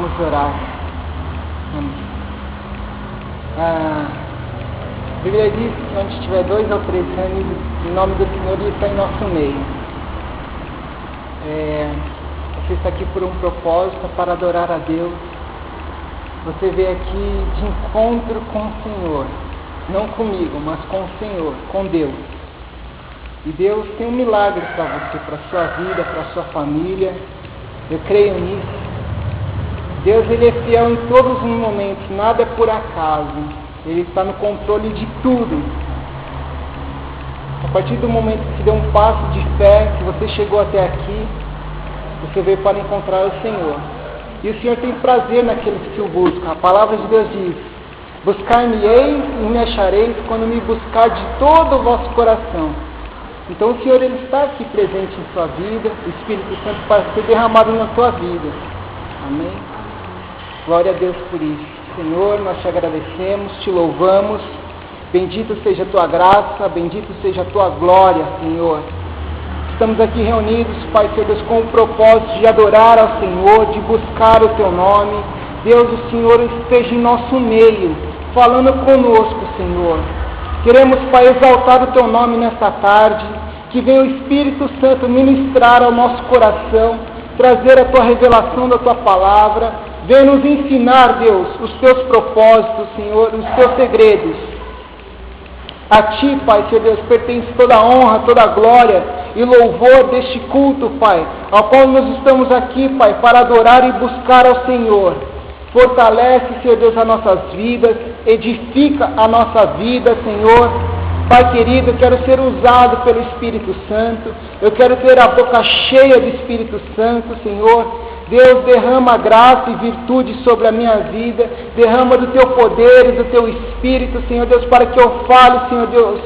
Vamos orar. A Bíblia diz que onde tiver 2 ou 3 reunidos em nome do Senhor, Ele está em nosso meio. Você está aqui por um propósito, para adorar a Deus. Você veio aqui de encontro com o Senhor. Não comigo, mas com o Senhor, com Deus. E Deus tem um milagre para você, para a sua vida, para a sua família. Eu creio nisso. Deus, Ele é fiel em todos os momentos, nada é por acaso. Ele está no controle de tudo. A partir do momento que deu um passo de fé, que você chegou até aqui, você veio para encontrar o Senhor. E o Senhor tem prazer naqueles que o buscam. A palavra de Deus diz: buscar-me-eis e me achareis quando me buscar de todo o vosso coração. Então o Senhor, Ele está aqui presente em sua vida, o Espírito Santo para ser derramado na sua vida. Amém? Glória a Deus por isso. Senhor, nós te agradecemos, te louvamos. Bendito seja a tua graça, bendito seja a tua glória, Senhor. Estamos aqui reunidos, Pai, Senhor Deus, com o propósito de adorar ao Senhor, de buscar o teu nome. Deus, o Senhor esteja em nosso meio, falando conosco, Senhor. Queremos, Pai, exaltar o teu nome nesta tarde, que venha o Espírito Santo ministrar ao nosso coração, trazer a tua revelação da tua palavra, venha nos ensinar, Deus, os teus propósitos, Senhor, os teus segredos. A ti, Pai, Senhor Deus, pertence toda a honra, toda a glória e louvor deste culto, Pai, ao qual nós estamos aqui, Pai, para adorar e buscar ao Senhor. Fortalece, Senhor Deus, as nossas vidas, edifica a nossa vida, Senhor. Pai querido, eu quero ser usado pelo Espírito Santo, eu quero ter a boca cheia do Espírito Santo, Senhor. Deus, derrama graça e virtude sobre a minha vida, derrama do teu poder e do teu Espírito, Senhor Deus, para que eu fale, Senhor Deus,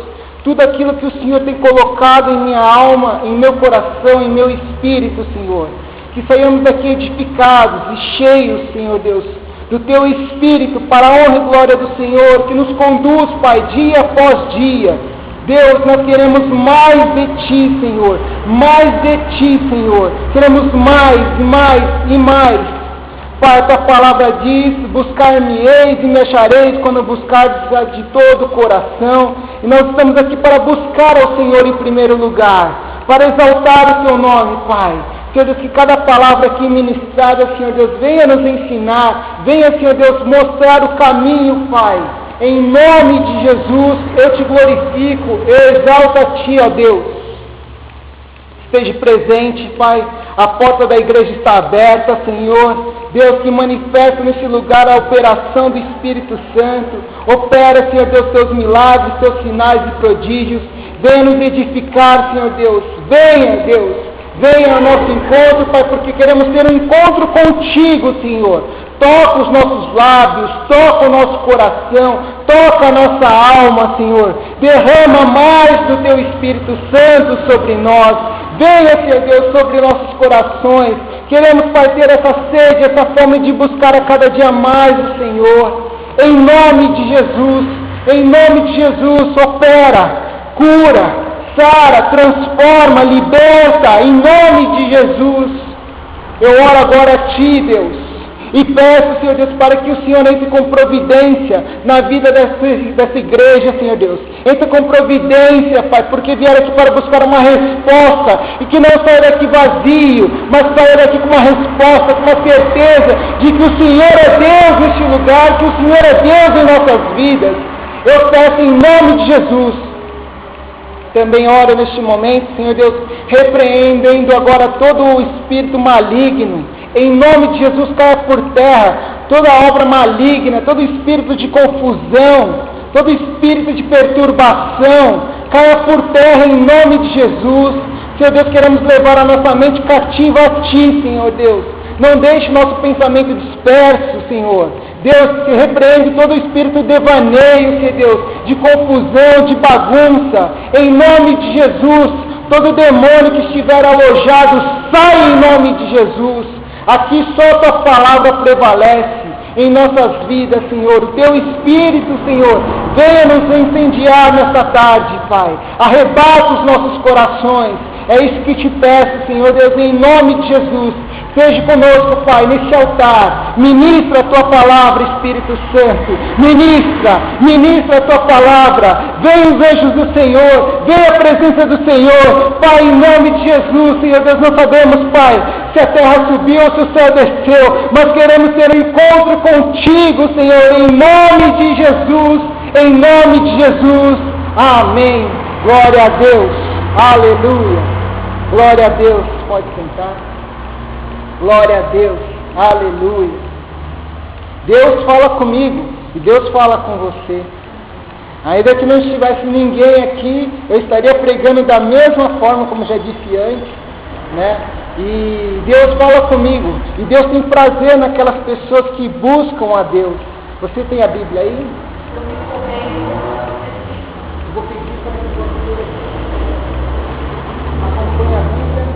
tudo aquilo que o Senhor tem colocado em minha alma, em meu coração, em meu espírito, Senhor. Que saiamos daqui edificados e cheios, Senhor Deus, do teu Espírito, para a honra e glória do Senhor, que nos conduz, Pai, dia após dia. Deus, nós queremos mais de Ti, Senhor, mais de Ti, Senhor. Queremos mais, mais e mais. Pai, a tua palavra diz: buscar-me-eis e me achareis quando buscardes de todo o coração. E nós estamos aqui para buscar ao Senhor em primeiro lugar, para exaltar o teu nome, Pai. Senhor Deus, que cada palavra aqui ministrada, Senhor Deus, venha nos ensinar, venha, Senhor Deus, mostrar o caminho, Pai. Em nome de Jesus, eu te glorifico, eu exalto a Ti, ó Deus. Esteja presente, Pai, a porta da igreja está aberta, Senhor. Deus, que manifesta nesse lugar a operação do Espírito Santo. Opera, Senhor Deus, teus milagres, teus sinais e prodígios. Venha nos edificar, Senhor Deus. Venha, Deus. Venha ao nosso encontro, Pai, porque queremos ter um encontro contigo, Senhor. Toca os nossos lábios, toca o nosso coração, toca a nossa alma, Senhor. Derrama mais do Teu Espírito Santo sobre nós. Venha, Senhor Deus, sobre nossos corações. Queremos, Pai, ter essa sede, essa fome de buscar a cada dia mais o Senhor. Em nome de Jesus, opera, cura, sara, transforma, liberta, em nome de Jesus. Eu oro agora a Ti, Deus. E peço, Senhor Deus, para que o Senhor entre com providência na vida dessa igreja, Senhor Deus. Entre com providência, Pai, porque vieram aqui para buscar uma resposta. E que não saia daqui vazio, mas saia daqui com uma resposta, com uma certeza de que o Senhor é Deus neste lugar, que o Senhor é Deus em nossas vidas. Eu peço em nome de Jesus. Também oro neste momento, Senhor Deus, repreendendo agora todo o espírito maligno. Em nome de Jesus, caia por terra toda obra maligna, todo espírito de confusão, todo espírito de perturbação, caia por terra em nome de Jesus. Senhor Deus, queremos levar a nossa mente cativa a Ti, Senhor Deus. Não deixe nosso pensamento disperso, Senhor. Deus, que repreende todo espírito de devaneio, Senhor Deus, de confusão, de bagunça. Em nome de Jesus, todo demônio que estiver alojado, sai em nome de Jesus. Aqui só a Tua palavra prevalece em nossas vidas, Senhor. O Teu Espírito, Senhor, venha nos incendiar nesta tarde, Pai. Arrebata os nossos corações. É isso que te peço, Senhor Deus, em nome de Jesus. Esteja conosco, Pai, nesse altar. Ministra a Tua palavra, Espírito Santo. Ministra a Tua palavra. Venha os anjos do Senhor. Venha a presença do Senhor. Pai, em nome de Jesus, Senhor Deus, não sabemos, Pai, se a terra subiu ou se o céu desceu. Mas queremos ter um encontro contigo, Senhor, em nome de Jesus. Em nome de Jesus. Amém. Glória a Deus. Aleluia. Glória a Deus. Pode sentar. Glória a Deus. Aleluia. Deus fala comigo e Deus fala com você. Ainda que não estivesse ninguém aqui, eu estaria pregando da mesma forma como já disse antes, né? E Deus fala comigo. E Deus tem prazer naquelas pessoas que buscam a Deus. Você tem a Bíblia aí? Eu vou pedir para que você acompanhe a Bíblia.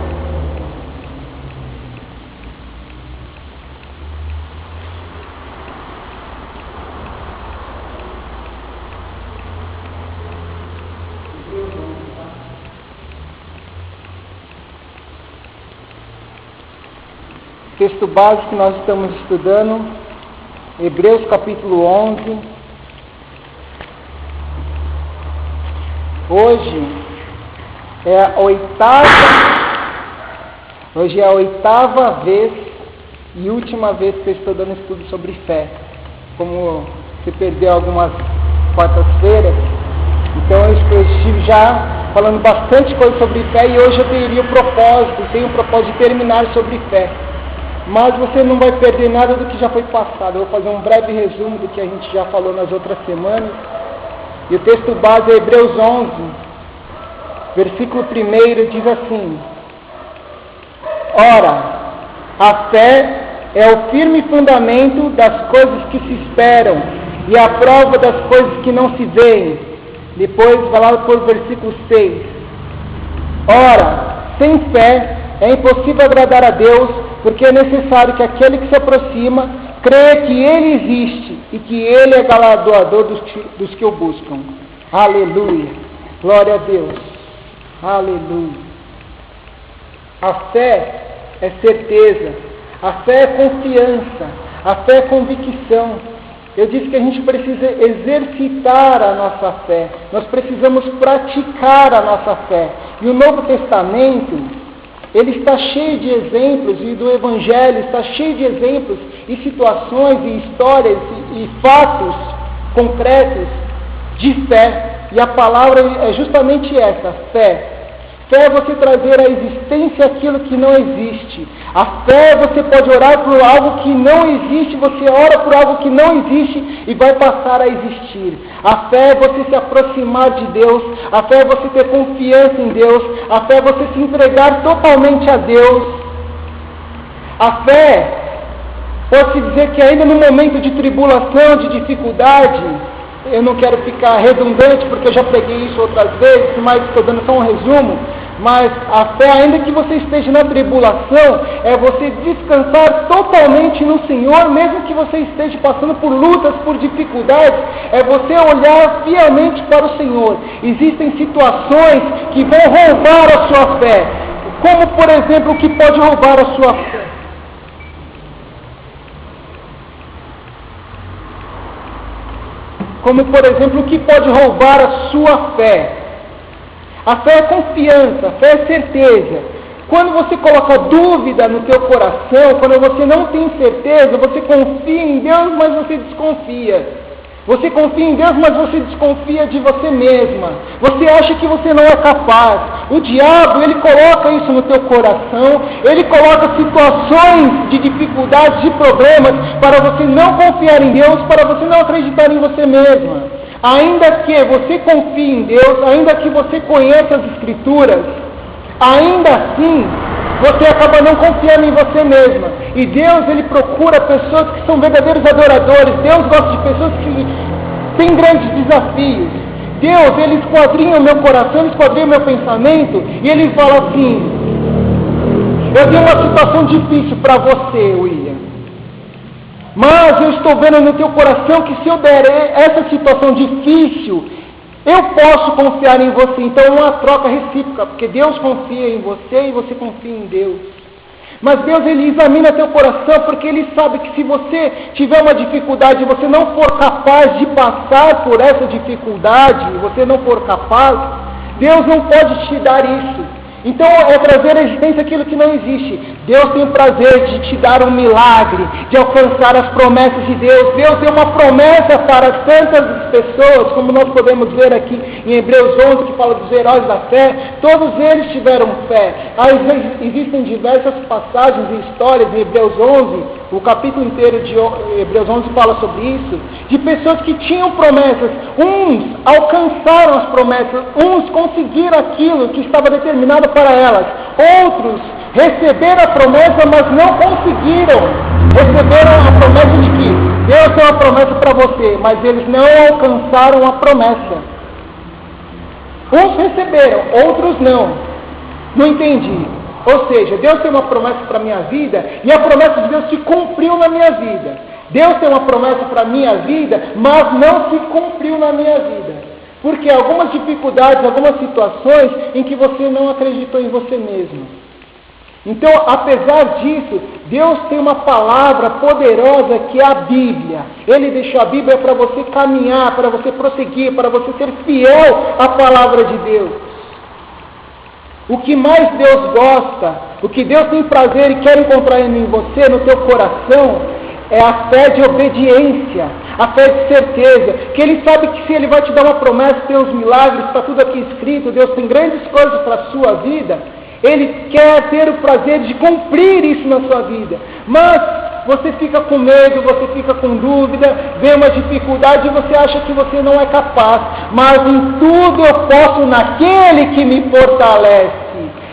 Texto básico que nós estamos estudando, Hebreus capítulo 11. Hoje é a oitava vez e última vez que eu estou dando estudo sobre fé. Como você perdeu algumas quartas-feiras, então eu estive já falando bastante coisa sobre fé e hoje eu tenho o propósito de terminar sobre fé. Mas você não vai perder nada do que já foi passado. Eu vou fazer um breve resumo do que a gente já falou nas outras semanas. E o texto base é Hebreus 11, versículo 1, diz assim: Ora, a fé é o firme fundamento das coisas que se esperam e a prova das coisas que não se veem. Depois, falado por versículo 6. Ora, sem fé é impossível agradar a Deus, porque é necessário que aquele que se aproxima creia que Ele existe e que Ele é galardoador dos que o buscam. Aleluia! Glória a Deus! Aleluia! A fé é certeza, a fé é confiança, a fé é convicção. Eu disse que a gente precisa exercitar a nossa fé, nós precisamos praticar a nossa fé. E o Novo Testamento, ele está cheio de exemplos, e do Evangelho está cheio de exemplos e situações e histórias e fatos concretos de fé. E a palavra é justamente essa, fé. Fé é você trazer à existência aquilo que não existe. A fé, você pode orar por algo que não existe, você ora por algo que não existe e vai passar a existir. A fé é você se aproximar de Deus, a fé é você ter confiança em Deus, a fé é você se entregar totalmente a Deus. A fé, pode-se dizer que ainda no momento de tribulação, de dificuldade, eu não quero ficar redundante porque eu já preguei isso outras vezes, mas estou dando só um resumo. Mas a fé, ainda que você esteja na tribulação, é você descansar totalmente no Senhor, mesmo que você esteja passando por lutas, por dificuldades, é você olhar fielmente para o Senhor. Existem situações que vão roubar a sua fé, como por exemplo, o que pode roubar a sua fé? Como por exemplo, o que pode roubar a sua fé? A fé é confiança, a fé é certeza. Quando você coloca dúvida no teu coração, quando você não tem certeza, você confia em Deus, mas você desconfia. Você confia em Deus, mas você desconfia de você mesma. Você acha que você não é capaz. O diabo, ele coloca isso no teu coração, ele coloca situações de dificuldades, de problemas, para você não confiar em Deus, para você não acreditar em você mesma. Ainda que você confie em Deus, ainda que você conheça as Escrituras, ainda assim, você acaba não confiando em você mesma. E Deus, ele procura pessoas que são verdadeiros adoradores. Deus gosta de pessoas que têm grandes desafios. Deus, ele esquadrinha o meu coração, ele esquadrinha o meu pensamento, e ele fala assim: eu tenho uma situação difícil para você, William, mas eu estou vendo no teu coração que se eu der essa situação difícil, eu posso confiar em você. Então é uma troca recíproca, porque Deus confia em você e você confia em Deus. Mas Deus, Ele examina teu coração, porque Ele sabe que se você tiver uma dificuldade e você não for capaz de passar por essa dificuldade, você não for capaz, Deus não pode te dar isso. Então é trazer à existência aquilo que não existe. Deus tem o prazer de te dar um milagre, de alcançar as promessas de Deus. Deus deu uma promessa para tantas pessoas, como nós podemos ver aqui em Hebreus 11, que fala dos heróis da fé. Todos eles tiveram fé. Existem diversas passagens e histórias em Hebreus 11, o capítulo inteiro de Hebreus 11 fala sobre isso, de pessoas que tinham promessas. Uns alcançaram as promessas, uns conseguiram aquilo que estava determinado para elas. Outros receberam a promessa, mas não conseguiram. Receberam a promessa de que Deus tem uma promessa para você, mas eles não alcançaram a promessa. Uns receberam, outros não. Não entendi. Ou seja, Deus tem uma promessa para a minha vida, e a promessa de Deus se cumpriu na minha vida. Deus tem uma promessa para a minha vida, mas não se cumpriu na minha vida. Porque algumas dificuldades, algumas situações em que você não acreditou em você mesmo. Então, apesar disso, Deus tem uma palavra poderosa que é a Bíblia. Ele deixou a Bíblia para você caminhar, para você prosseguir, para você ser fiel à palavra de Deus. O que mais Deus gosta, o que Deus tem prazer e quer encontrar em você, no teu coração, é a fé de obediência, a fé de certeza, que Ele sabe que se Ele vai te dar uma promessa, tem os milagres, está tudo aqui escrito, Deus tem grandes coisas para a sua vida, Ele quer ter o prazer de cumprir isso na sua vida, mas você fica com medo, você fica com dúvida, vê uma dificuldade e você acha que você não é capaz, mas em tudo eu posso naquele que me fortalece.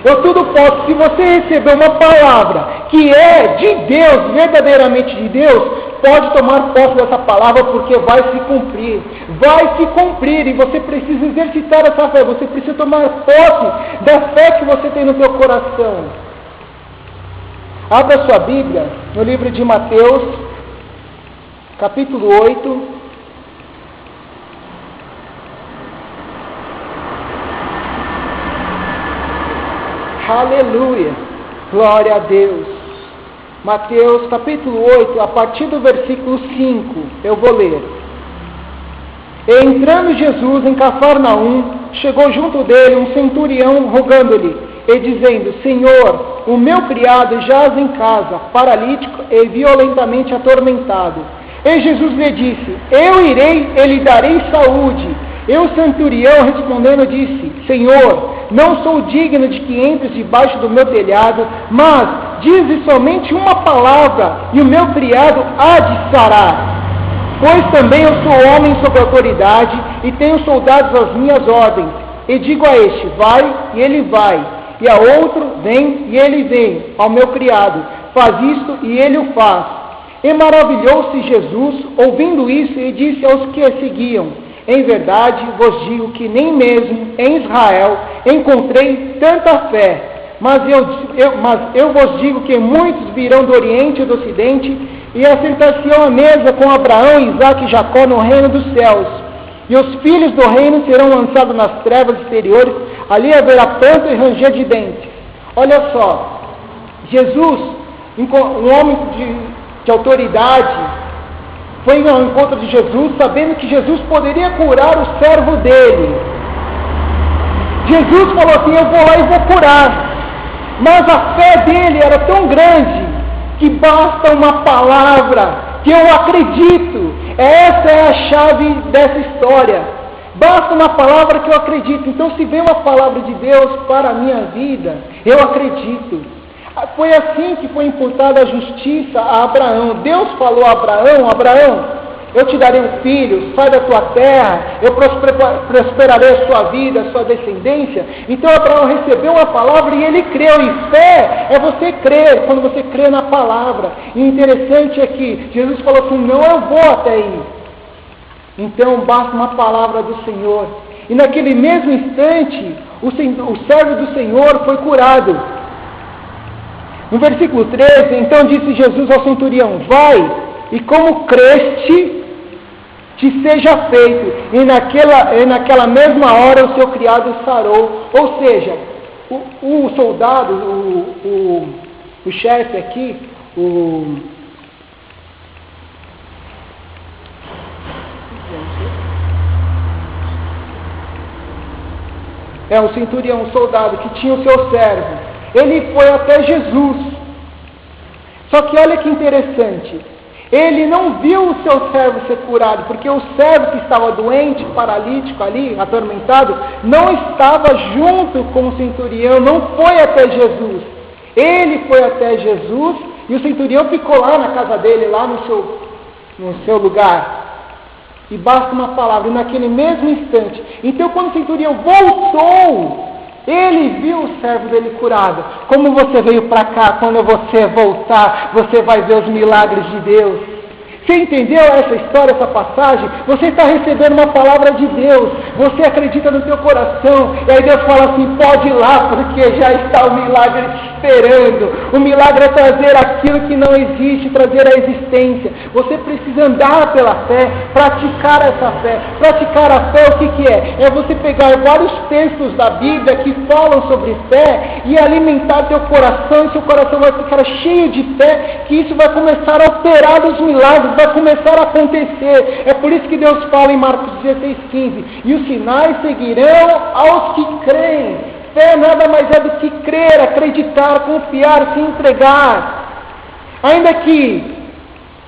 Eu tudo posso. Se você receber uma palavra que é de Deus, verdadeiramente de Deus, pode tomar posse dessa palavra, porque vai se cumprir. Vai se cumprir, e você precisa exercitar essa fé, você precisa tomar posse da fé que você tem no seu coração. Abra sua Bíblia no livro de Mateus, capítulo 8. Aleluia, glória a Deus. Mateus capítulo 8, a partir do versículo 5, eu vou ler. E entrando Jesus em Cafarnaum, chegou junto dele um centurião rogando-lhe, e dizendo: Senhor, o meu criado jaz em casa, paralítico e violentamente atormentado. E Jesus lhe disse: Eu irei e lhe darei saúde. E o centurião respondendo disse: Senhor, não sou digno de que entres debaixo do meu telhado, mas dize somente uma palavra, e o meu criado há de sarar. Pois também eu sou homem sob autoridade, e tenho soldados às minhas ordens. E digo a este: vai, e ele vai. E a outro: vem, e ele vem. Ao meu criado: faz isto, e ele o faz. E maravilhou-se Jesus, ouvindo isso, e disse aos que a seguiam: em verdade vos digo que nem mesmo em Israel encontrei tanta fé. Mas eu vos digo que muitos virão do Oriente e do Ocidente e assentar-se-ão à mesa com Abraão, Isaque e Jacó no reino dos céus. E os filhos do reino serão lançados nas trevas exteriores, ali haverá pranto e ranger de dentes. Olha só, Jesus, um homem de autoridade, foi ao encontro de Jesus, sabendo que Jesus poderia curar o servo dele. Jesus falou assim: eu vou lá e vou curar. Mas a fé dele era tão grande, que basta uma palavra, que eu acredito. Essa é a chave dessa história. Basta uma palavra que eu acredito. Então, se vem uma palavra de Deus para a minha vida, eu acredito. Foi assim que foi imputada a justiça a Abraão. Deus falou a Abraão: Abraão, eu te darei um filho, sai da tua terra, eu prosperarei a sua vida, a sua descendência. Então Abraão recebeu uma palavra e ele creu. E fé é você crer, quando você crê na palavra. E interessante é que Jesus falou assim: não, eu vou até aí. Então basta uma palavra do Senhor. E naquele mesmo instante, o servo do Senhor foi curado. No versículo 13, então disse Jesus ao centurião: vai, e como creste, te seja feito. E naquela mesma hora o seu criado sarou. Ou seja, o soldado, o chefe aqui, o centurião, um soldado que tinha o seu servo, ele foi até Jesus. Só que olha que interessante, ele não viu o seu servo ser curado, porque o servo que estava doente, paralítico ali, atormentado, não estava junto com o centurião, não foi até Jesus. Ele foi até Jesus e o centurião ficou lá na casa dele, lá no seu lugar. E basta uma palavra, e naquele mesmo instante. Então, quando o centurião voltou, ele viu o servo dele curado. Como você veio para cá, quando você voltar, você vai ver os milagres de Deus. Você entendeu essa história, essa passagem? Você está recebendo uma palavra de Deus. Você acredita no teu coração. E aí Deus fala assim, pode ir lá, porque já está o milagre te esperando. O milagre é trazer aquilo que não existe, trazer a existência. Você precisa andar pela fé, praticar essa fé. Praticar a fé, o que é? É você pegar vários textos da Bíblia que falam sobre fé e alimentar teu coração. E seu coração vai ficar cheio de fé, que isso vai começar a operar os milagres, vai começar a acontecer. É por isso que Deus fala em Marcos 16:15, e os sinais seguirão aos que creem. Fé nada mais é do que crer, acreditar, confiar, se entregar. Ainda que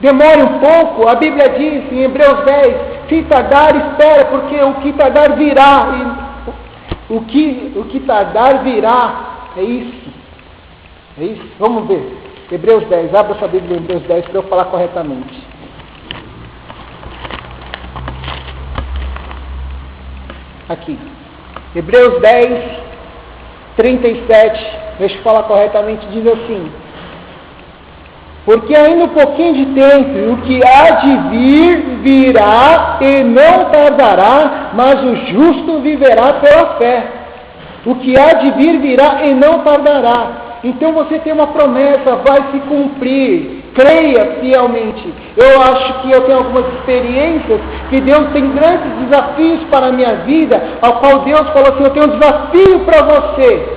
demore um pouco, a Bíblia diz em Hebreus 10, se tardar, espera, porque o que tardar virá. E o que tardar virá. É isso. É isso. Vamos ver. Hebreus 10, abra sua Bíblia em Hebreus 10 para eu falar corretamente. Aqui, Hebreus 10, 37, deixa eu falar corretamente, diz assim: porque ainda um pouquinho de tempo, e o que há de vir, virá e não tardará, mas o justo viverá pela fé. O que há de vir, virá e não tardará. Então você tem uma promessa, vai se cumprir. Creia fielmente. Eu acho que eu tenho algumas experiências que Deus tem grandes desafios para a minha vida, ao qual Deus falou assim, eu tenho um desafio para você.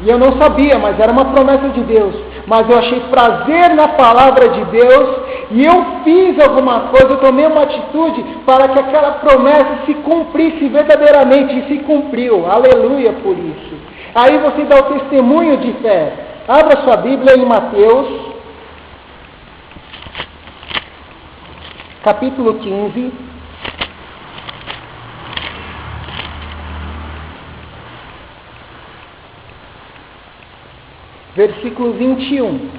E eu não sabia, mas era uma promessa de Deus. Mas eu achei prazer na palavra de Deus e eu fiz alguma coisa, eu tomei uma atitude para que aquela promessa se cumprisse verdadeiramente e se cumpriu. Aleluia por isso. Aí você dá o testemunho de fé. Abra sua Bíblia em Mateus, capítulo 15, versículo 21.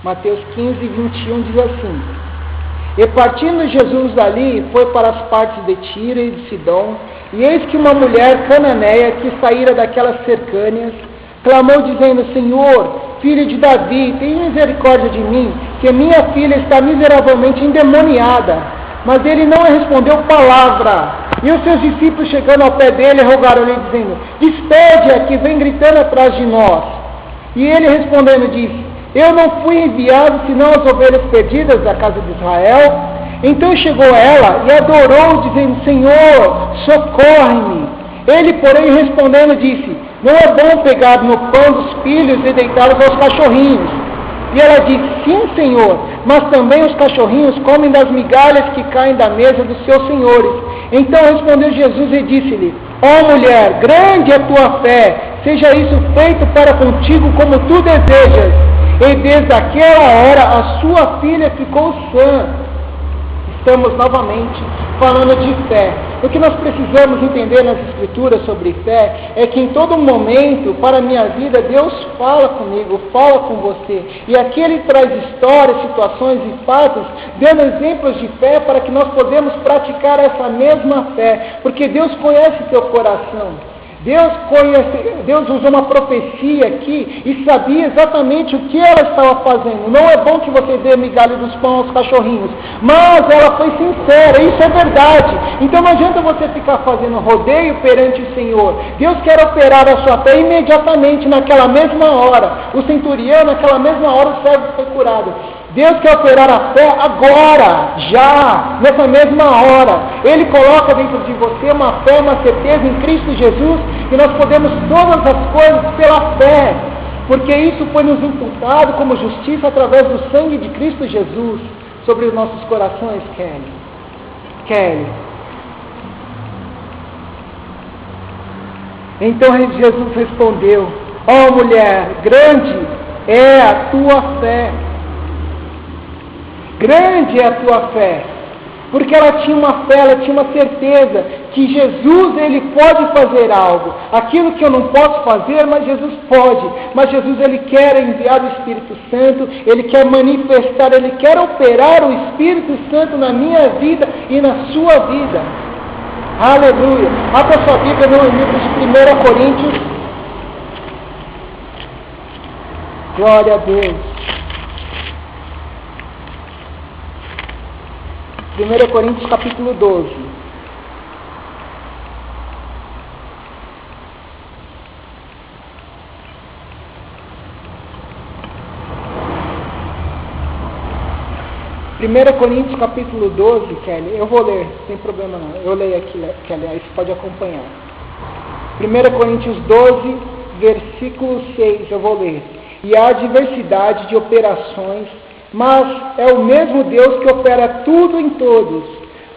Mateus 15, 21 diz assim: e partindo Jesus dali, foi para as partes de Tiro e de Sidom, e eis que uma mulher cananeia, que saíra daquelas cercâneas, clamou dizendo, Senhor, filho de Davi, tem misericórdia de mim, que minha filha está miseravelmente endemoniada. Mas ele não respondeu palavra. E os seus discípulos, chegando ao pé dele, rogaram-lhe, dizendo, despede-a, que vem gritando atrás de nós. E ele respondendo disse, eu não fui enviado senão as ovelhas perdidas da casa de Israel. Então chegou ela e adorou, dizendo, Senhor, socorre-me. Ele, porém, respondendo, disse, não é bom pegar no pão dos filhos e deitá-los aos cachorrinhos. E ela disse, sim, Senhor, mas também os cachorrinhos comem das migalhas que caem da mesa dos seus senhores. Então respondeu Jesus e disse-lhe, ó mulher, grande é tua fé, seja isso feito para contigo como tu desejas. E desde aquela hora a sua filha ficou sã. Estamos novamente falando de fé. O que nós precisamos entender nas Escrituras sobre fé é que em todo momento, para a minha vida, Deus fala comigo, fala com você. E aqui Ele traz histórias, situações e fatos, dando exemplos de fé para que nós podemos praticar essa mesma fé. Porque Deus conhece teu coração. Deus usou uma profecia aqui e sabia exatamente o que ela estava fazendo. Não é bom que você dê migalha dos pão aos cachorrinhos, mas ela foi sincera, isso é verdade. Então não adianta você ficar fazendo rodeio perante o Senhor. Deus quer operar a sua fé imediatamente, naquela mesma hora. O centurião, naquela mesma hora, o servo foi curado. Deus quer operar a fé agora, já, nessa mesma hora. Ele coloca dentro de você uma fé, uma certeza em Cristo Jesus, e nós podemos todas as coisas pela fé, porque isso foi nos imputado como justiça através do sangue de Cristo Jesus sobre os nossos corações, Kelly. Então Jesus respondeu: ó mulher, grande é a tua fé. Grande é a tua fé. Porque ela tinha uma fé, ela tinha uma certeza que Jesus, Ele pode fazer algo. Aquilo que eu não posso fazer, mas Jesus pode. Mas Jesus, Ele quer enviar o Espírito Santo, Ele quer manifestar, Ele quer operar o Espírito Santo na minha vida e na sua vida. Aleluia. Abra sua Bíblia no livro de 1 Coríntios. Glória a Deus. 1 Coríntios capítulo 12. Primeira Coríntios capítulo 12, Kelly, eu vou ler, sem problema não, eu leio aqui, Kelly, aí você pode acompanhar. 1 Coríntios 12, versículo 6, eu vou ler. E há diversidade de operações, mas é o mesmo Deus que opera tudo em todos.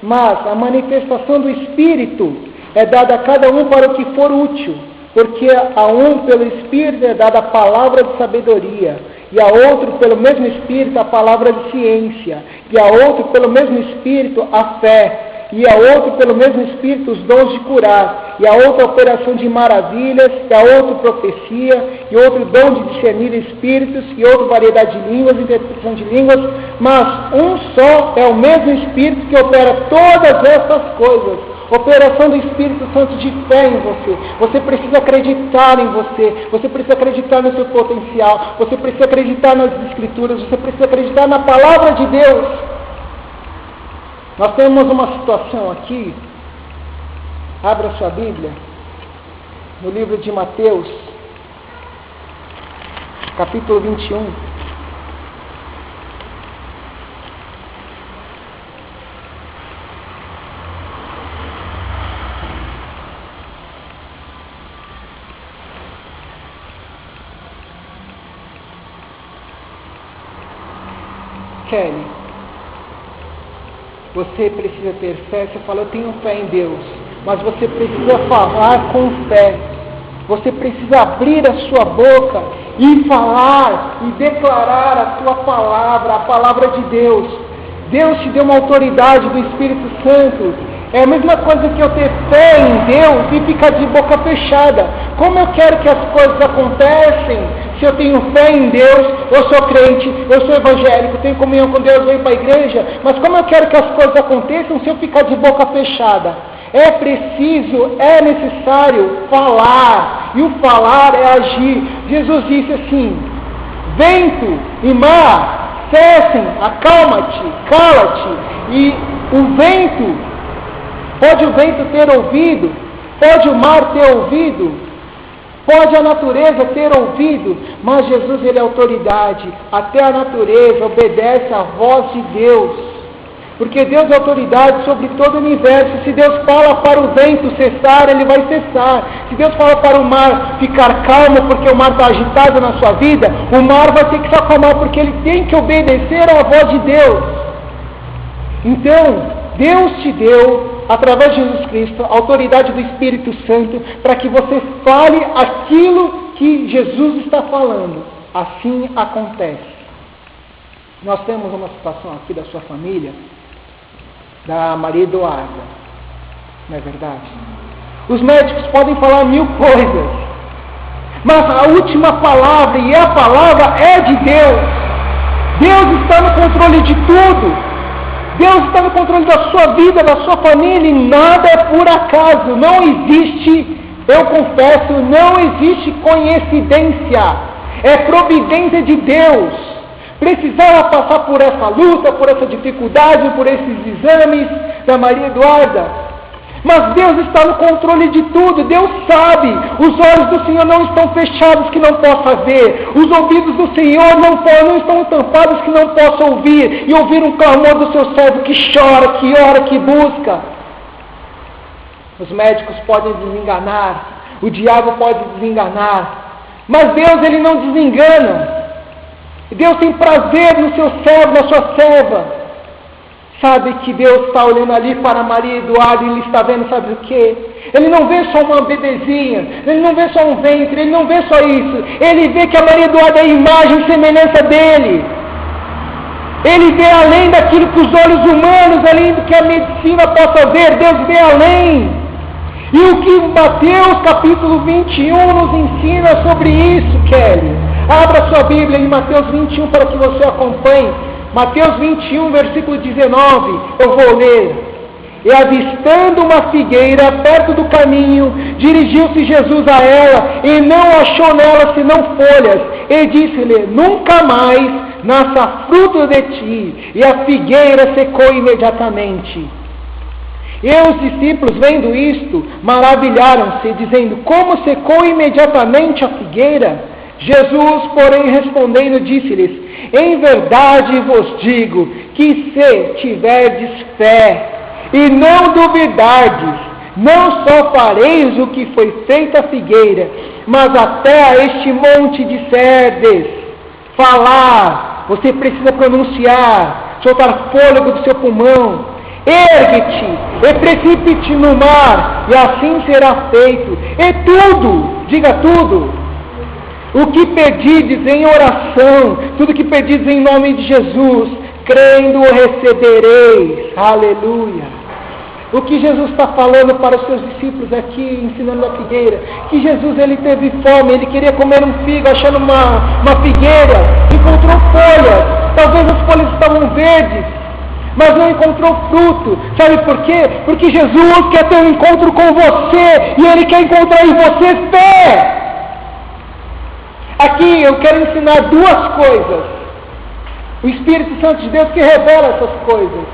Mas a manifestação do Espírito é dada a cada um para o que for útil, porque a um pelo Espírito é dada a palavra de sabedoria, e a outro pelo mesmo Espírito a palavra de ciência, e a outro pelo mesmo Espírito a fé, e a outro pelo mesmo Espírito os dons de curar, e a outra operação de maravilhas, e a outro profecia, e outro dom de discernir espíritos, e outra variedade de línguas, interpretação de línguas, mas um só é o mesmo Espírito que opera todas essas coisas. Operação do Espírito Santo de fé em você. Você precisa acreditar em você. Você precisa acreditar no seu potencial. Você precisa acreditar nas Escrituras. Você precisa acreditar na Palavra de Deus. Nós temos uma situação aqui. Abra sua Bíblia. No livro de Mateus. Capítulo 21. Kelly, você precisa ter fé. Você fala, eu tenho fé em Deus, mas você precisa falar com fé. Você precisa abrir a sua boca e falar e declarar a sua palavra, a palavra de Deus. Deus te deu uma autoridade do Espírito Santo. É a mesma coisa que eu ter fé em Deus e ficar de boca fechada. Como eu quero que as coisas acontecem se eu tenho fé em Deus, eu sou crente, eu sou evangélico, tenho comunhão com Deus, venho para a igreja, mas como eu quero que as coisas aconteçam se eu ficar de boca fechada? É preciso, é necessário falar, e o falar é agir. Jesus disse assim: vento e mar, cessem, acalma-te, cala-te. E o vento, pode o vento ter ouvido, pode o mar ter ouvido, pode a natureza ter ouvido, mas Jesus, Ele é autoridade. Até a natureza obedece à voz de Deus, porque Deus é autoridade sobre todo o universo. Se Deus fala para o vento cessar, ele vai cessar. Se Deus fala para o mar ficar calmo, porque o mar está agitado na sua vida, o mar vai ter que se acalmar, porque ele tem que obedecer à voz de Deus. Então, Deus te deu, através de Jesus Cristo, a autoridade do Espírito Santo, para que você fale aquilo que Jesus está falando. Assim acontece. Nós temos uma situação aqui da sua família, da Maria Eduarda, não é verdade? Os médicos podem falar 1000 coisas, mas a última palavra, e a palavra é de Deus. Deus está no controle de tudo. Deus está no controle da sua vida, da sua família, e nada é por acaso. Não existe, eu confesso, não existe coincidência. É providência de Deus. Precisava passar por essa luta, por essa dificuldade, por esses exames da Maria Eduarda. Mas Deus está no controle de tudo, Deus sabe. Os olhos do Senhor não estão fechados que não possa ver. Os ouvidos do Senhor não estão tampados que não possa ouvir. E ouvir um clamor do seu servo que chora, que ora, que busca. Os médicos podem desenganar, o diabo pode desenganar. Mas Deus, Ele não desengana. Deus tem prazer no seu servo, na sua serva. Sabe que Deus está olhando ali para Maria Eduardo e Ele está vendo, sabe o quê? Ele não vê só uma bebezinha, Ele não vê só um ventre, Ele não vê só isso. Ele vê que a Maria Eduardo é a imagem e semelhança dEle. Ele vê além daquilo que os olhos humanos, além do que a medicina possa ver, Deus vê além. E o que Mateus capítulo 21 nos ensina sobre isso, Kelly? Abra sua Bíblia em Mateus 21 para que você acompanhe. Mateus 21, versículo 19, eu vou ler. E avistando uma figueira perto do caminho, dirigiu-se Jesus a ela, e não achou nela senão folhas, e disse-lhe, nunca mais nasça fruto de ti. E a figueira secou imediatamente. E os discípulos, vendo isto, maravilharam-se, dizendo, como secou imediatamente a figueira? Jesus, porém, respondendo, disse-lhes, em verdade vos digo, que se tiverdes fé, e não duvidardes, não só fareis o que foi feito à figueira, mas até a este monte disserdes, falar, você precisa pronunciar, soltar fôlego do seu pulmão, ergue-te, e precipite no mar, e assim será feito, e tudo, diga tudo, o que pedides em oração, tudo que pedides em nome de Jesus, crendo o recebereis, aleluia. O que Jesus está falando para os seus discípulos aqui, ensinando a figueira, que Jesus, ele teve fome, ele queria comer um figo, achando uma figueira, encontrou folhas, talvez as folhas estavam verdes, mas não encontrou fruto. Sabe por quê? Porque Jesus quer ter um encontro com você, e Ele quer encontrar em você fé. Aqui eu quero ensinar duas coisas. O Espírito Santo de Deus que revela essas coisas.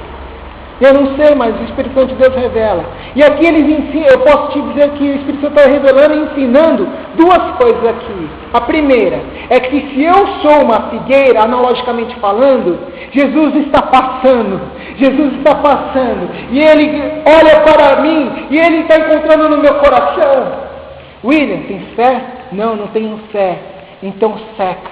Eu não sei, mas o Espírito Santo de Deus revela. E aqui eles ensinam, eu posso te dizer que o Espírito Santo está revelando e ensinando duas coisas aqui. A primeira é que se eu sou uma figueira, analogicamente falando, Jesus está passando. Jesus está passando. E Ele olha para mim e Ele está encontrando no meu coração. William, tem fé? Não, não tenho fé. Então seca.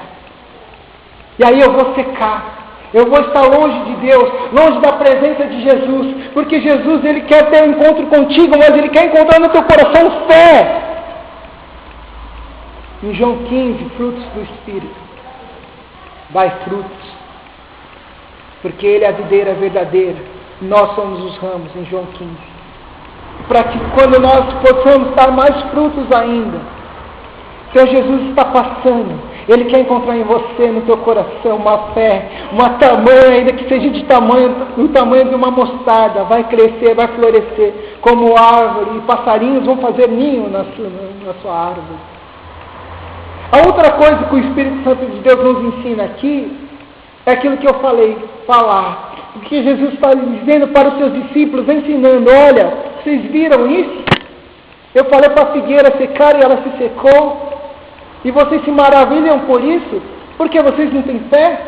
E aí eu vou secar. Eu vou estar longe de Deus, longe da presença de Jesus, porque Jesus, Ele quer ter um encontro contigo, mas Ele quer encontrar no teu coração fé. Em João 15, frutos do Espírito. Dai frutos, porque Ele é a videira verdadeira, nós somos os ramos, em João 15. Para que quando nós possamos dar mais frutos ainda, Seu Jesus está passando, Ele quer encontrar em você, no teu coração, uma fé, uma tamanha, ainda que seja do tamanho de uma mostarda, vai crescer, vai florescer como árvore, e passarinhos vão fazer ninho na sua árvore. A outra coisa que o Espírito Santo de Deus nos ensina aqui, é aquilo que eu falei, falar. O que Jesus está dizendo para os seus discípulos, ensinando, olha, vocês viram isso? Eu falei para a figueira secar e ela se secou. E vocês se maravilham por isso? Porque vocês não têm fé?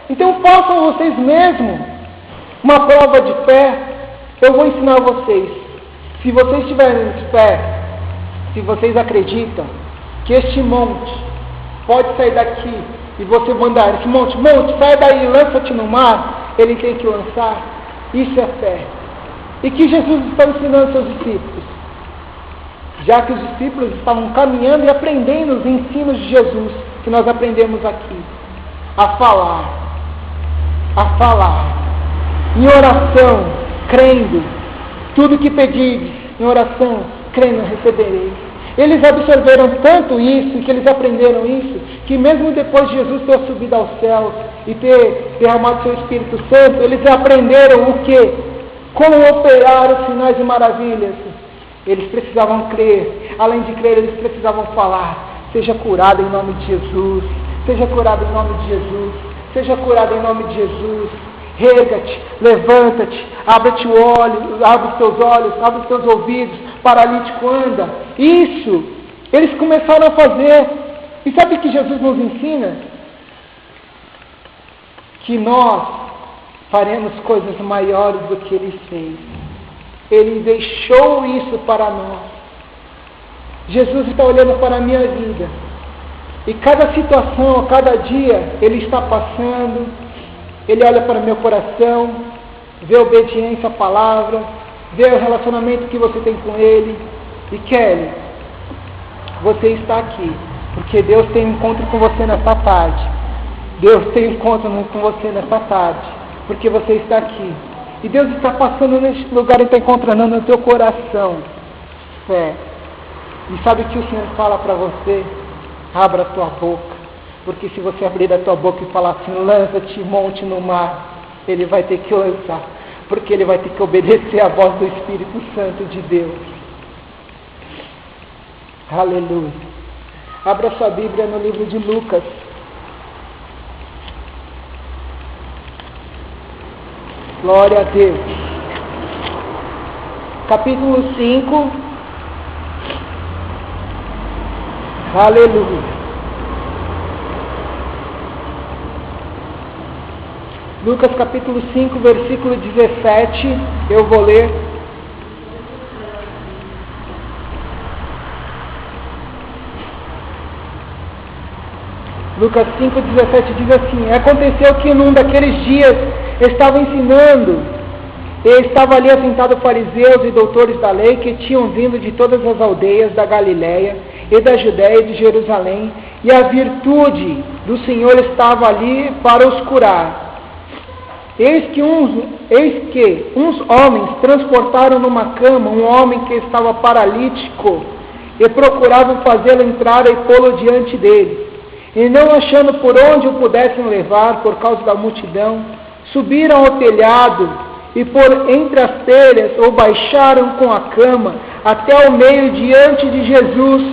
Então façam vocês mesmos uma prova de fé. Eu vou ensinar vocês. Se vocês tiverem fé, se vocês acreditam que este monte pode sair daqui e você mandar esse monte, sai daí, lança-te no mar, ele tem que lançar. Isso é fé. E que Jesus está ensinando seus discípulos? Já que os discípulos estavam caminhando e aprendendo os ensinos de Jesus, que nós aprendemos aqui, a falar, em oração, crendo, tudo que pedires, em oração, crendo, recebereis. Eles absorveram tanto isso, que eles aprenderam isso, que mesmo depois de Jesus ter subido aos céus e ter derramado seu Espírito Santo, eles aprenderam o quê? Como operar os sinais e maravilhas. Eles precisavam crer, além de crer, eles precisavam falar. Seja curado em nome de Jesus, seja curado em nome de Jesus, seja curado em nome de Jesus. Erga-te, levanta-te, abre-te o olho, abre os teus olhos, abre os teus ouvidos, paralítico anda. Isso, eles começaram a fazer. E sabe o que Jesus nos ensina? Que nós faremos coisas maiores do que Ele fez. Ele deixou isso para nós. Jesus está olhando para a minha vida. E cada situação, a cada dia, Ele está passando. Ele olha para o meu coração, vê a obediência à palavra, vê o relacionamento que você tem com Ele. E Kelly, você está aqui, porque Deus tem um encontro com você nesta tarde. Deus tem um encontro com você nesta tarde, porque você está aqui. E Deus está passando neste lugar e está encontrando no teu coração fé. E sabe o que o Senhor fala para você? Abra a tua boca. Porque se você abrir a tua boca e falar assim, lança-te, monte no mar, Ele vai ter que lançar. Porque Ele vai ter que obedecer à voz do Espírito Santo de Deus. Aleluia. Abra sua Bíblia no livro de Lucas. Glória a Deus. Capítulo 5. Aleluia. Lucas capítulo 5, versículo 17. Eu vou ler. Lucas 5, 17 diz assim: aconteceu que num daqueles dias estava ensinando, e estava ali assentado fariseus e doutores da lei que tinham vindo de todas as aldeias da Galiléia e da Judéia e de Jerusalém, e a virtude do Senhor estava ali para os curar. Eis que uns homens transportaram numa cama um homem que estava paralítico e procuravam fazê-lo entrar e pô-lo diante dele. E não achando por onde o pudessem levar por causa da multidão, subiram ao telhado e por entre as telhas o baixaram com a cama até o meio diante de Jesus.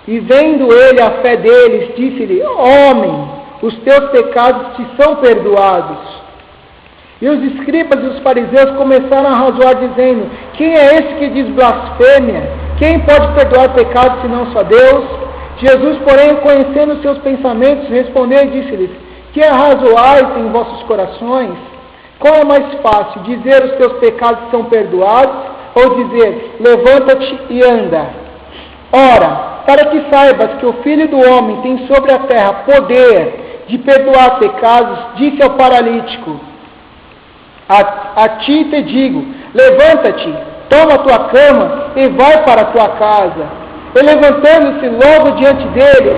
E vendo ele a fé deles, disse-lhe: homem, os teus pecados te são perdoados. E os escribas e os fariseus começaram a razoar, dizendo: quem é esse que diz blasfêmia? Quem pode perdoar pecados senão só Deus? Jesus, porém, conhecendo os seus pensamentos, respondeu e disse-lhes: que arrazoais em vossos corações? Qual é mais fácil, dizer os teus pecados são perdoados, ou dizer, levanta-te e anda? Ora, para que saibas que o Filho do Homem tem sobre a terra poder de perdoar pecados, disse ao paralítico: a ti te digo, levanta-te, toma a tua cama e vai para a tua casa. E levantando-se logo diante dele,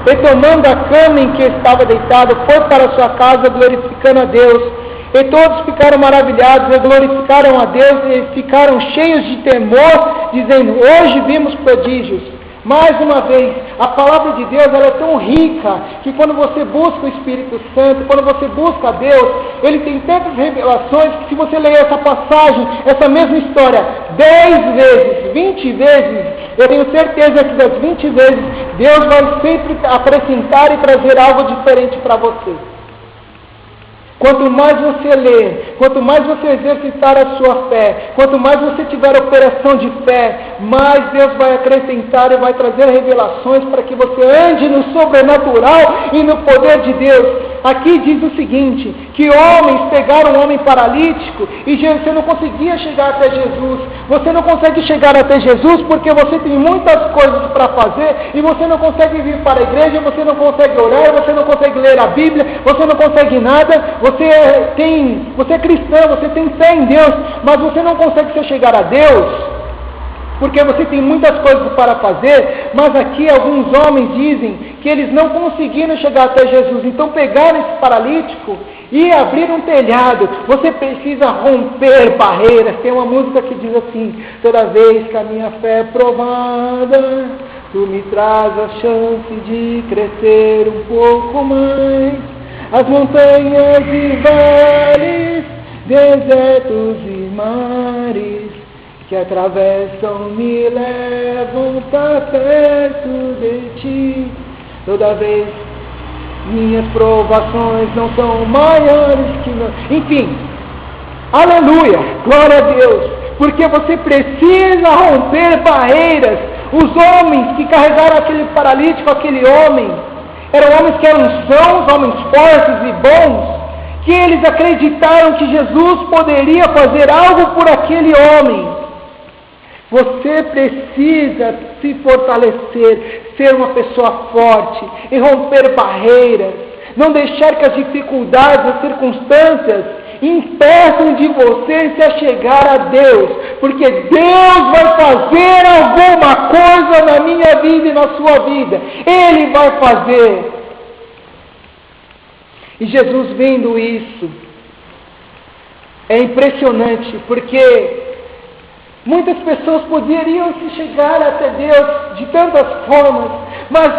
e tomando a cama em que estava deitado, foi para a sua casa glorificando a Deus. E todos ficaram maravilhados e glorificaram a Deus e ficaram cheios de temor, dizendo: hoje vimos prodígios. Mais uma vez, a palavra de Deus ela é tão rica que quando você busca o Espírito Santo, quando você busca a Deus, Ele tem tantas revelações que se você ler essa passagem, essa mesma história, 10 vezes, 20 vezes, eu tenho certeza que das 20 vezes, Deus vai sempre acrescentar e trazer algo diferente para você. Quanto mais você ler, quanto mais você exercitar a sua fé, quanto mais você tiver operação de fé, mais Deus vai acrescentar e vai trazer revelações para que você ande no sobrenatural e no poder de Deus. Aqui diz o seguinte, que homens pegaram um homem paralítico e você não conseguia chegar até Jesus. Você não consegue chegar até Jesus porque você tem muitas coisas para fazer e você não consegue vir para a igreja, você não consegue orar, você não consegue ler a Bíblia, você não consegue nada. Você é cristão, você tem fé em Deus, mas você não consegue chegar a Deus porque você tem muitas coisas para fazer. Mas aqui alguns homens dizem que eles não conseguiram chegar até Jesus, então pegaram esse paralítico e abriram um telhado. Você precisa romper barreiras. Tem uma música que diz assim: toda vez que a minha fé é provada, tu me traz a chance de crescer um pouco mais. As montanhas e vales, desertos e mares que atravessam me levam para perto de ti. Toda vez Minhas provações não são maiores que não. Enfim, aleluia, glória a Deus, porque você precisa romper barreiras. Os homens que carregaram aquele paralítico, aquele homem, eram homens que eram sãos, homens fortes e bons, que eles acreditaram que Jesus poderia fazer algo por aquele homem. Você precisa se fortalecer, ser uma pessoa forte e romper barreiras. Não deixar que as dificuldades, as circunstâncias impeçam de você se achegar a Deus, porque Deus vai fazer alguma coisa na minha vida e na sua vida. Ele vai fazer. E Jesus vendo isso, é impressionante, porque muitas pessoas poderiam se chegar até Deus de tantas formas, mas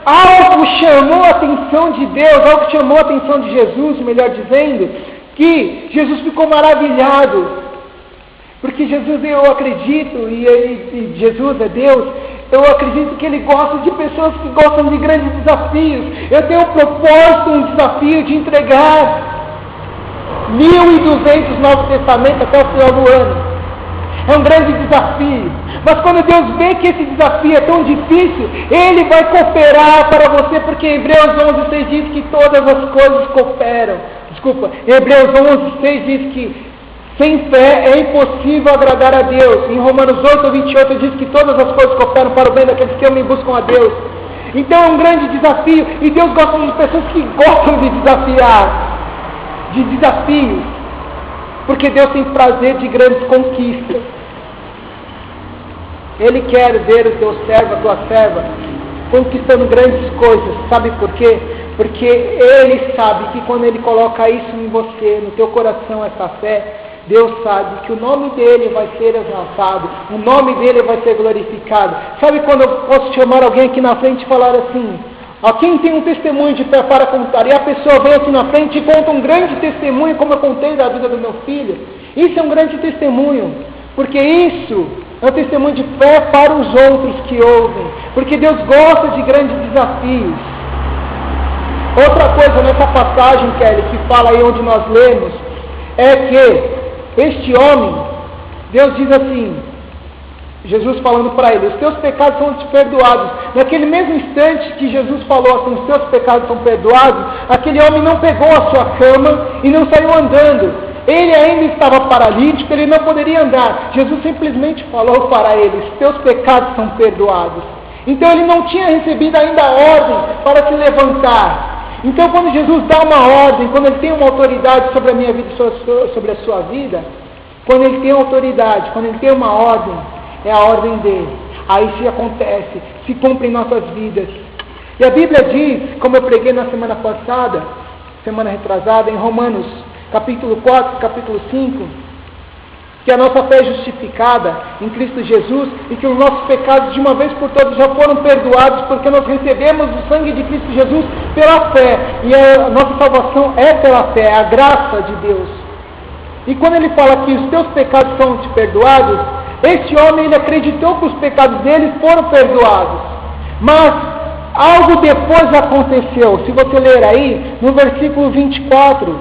algo chamou a atenção de Deus, algo chamou a atenção de Jesus, melhor dizendo, que Jesus ficou maravilhado, porque Jesus, eu acredito, e Jesus é Deus, eu acredito que Ele gosta de pessoas que gostam de grandes desafios. Eu tenho um propósito, um desafio de entregar 1.200 Novos Testamentos até o final do ano. É um grande desafio. Mas quando Deus vê que esse desafio é tão difícil, Ele vai cooperar para você, porque Hebreus 11:6 diz que todas as coisas cooperam. Hebreus 11:6 diz que sem fé é impossível agradar a Deus. Em Romanos 8:28 diz que todas as coisas cooperam para o bem daqueles que amam e buscam a Deus. Então é um grande desafio, e Deus gosta de pessoas que gostam de desafiar, de desafios, porque Deus tem prazer de grandes conquistas. Ele quer ver o teu servo, a tua serva, conquistando grandes coisas. Sabe por quê? Porque Ele sabe que quando Ele coloca isso em você, no teu coração, essa fé, Deus sabe que o nome dEle vai ser exaltado, o nome dEle vai ser glorificado. Sabe quando eu posso chamar alguém aqui na frente e falar assim: ó, quem tem um testemunho de fé para contar? E a pessoa vem aqui na frente e conta um grande testemunho, como eu contei da vida do meu filho. Isso é um grande testemunho, porque isso é um testemunho de fé para os outros que ouvem, porque Deus gosta de grandes desafios. Outra coisa nessa passagem, Kelly, que fala aí onde nós lemos, é que este homem, Deus diz assim, Jesus falando para ele: os teus pecados são te perdoados. Naquele mesmo instante que Jesus falou assim, os teus pecados são perdoados, aquele homem não pegou a sua cama e não saiu andando. Ele ainda estava paralítico, ele não poderia andar. Jesus simplesmente falou para ele: os teus pecados são perdoados. Então ele não tinha recebido ainda a ordem para se levantar. Então quando Jesus dá uma ordem, quando Ele tem uma autoridade sobre a minha vida e sobre a sua vida, quando Ele tem autoridade, quando Ele tem uma ordem, é a ordem dEle. Aí se acontece, se cumpre em nossas vidas. E a Bíblia diz, como eu preguei na semana passada, semana retrasada, em Romanos capítulo 4, capítulo 5, que a nossa fé é justificada em Cristo Jesus e que os nossos pecados de uma vez por todas já foram perdoados, porque nós recebemos o sangue de Cristo Jesus pela fé, e a nossa salvação é pela fé, é a graça de Deus. E quando ele fala que os teus pecados são te perdoados, esse homem, ele acreditou que os pecados dele foram perdoados, mas algo depois aconteceu. Se você ler aí, no versículo 24,